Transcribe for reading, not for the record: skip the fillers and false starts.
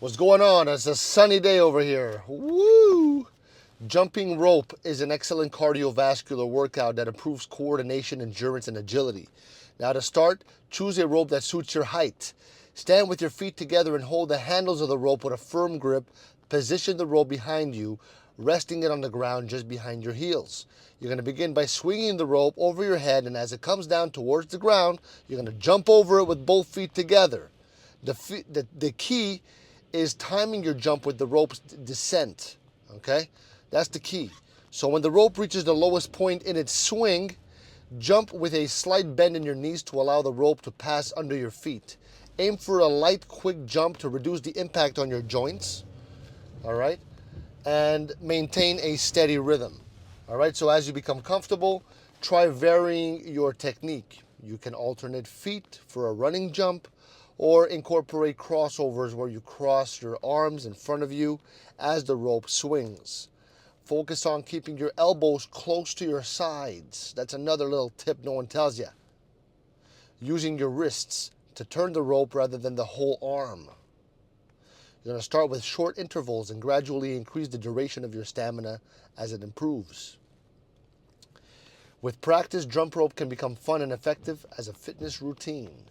What's going on? It's a sunny day over here. Woo! Jumping rope is an excellent cardiovascular workout that improves coordination, endurance, and agility. Now, to start, choose a rope that suits your height. Stand with your feet together and hold the handles of the rope with a firm grip. Position the rope behind you, resting it on the ground just behind your heels. You're going to begin by swinging the rope over your head, and as it comes down towards the ground, you're going to jump over it with both feet together. The key is timing your jump with the rope's descent. Okay? That's the key. So when the rope reaches the lowest point in its swing, jump with a slight bend in your knees to allow the rope to pass under your feet. Aim for a light, quick jump to reduce the impact on your joints. All right? And maintain a steady rhythm. All right? So as you become comfortable, try varying your technique. You can alternate feet for a running jump, or incorporate crossovers where you cross your arms in front of you as the rope swings. Focus on keeping your elbows close to your sides. That's another little tip no one tells you. Using your wrists to turn the rope rather than the whole arm. You're going to start with short intervals and gradually increase the duration of your stamina as it improves. With practice, jump rope can become fun and effective as a fitness routine.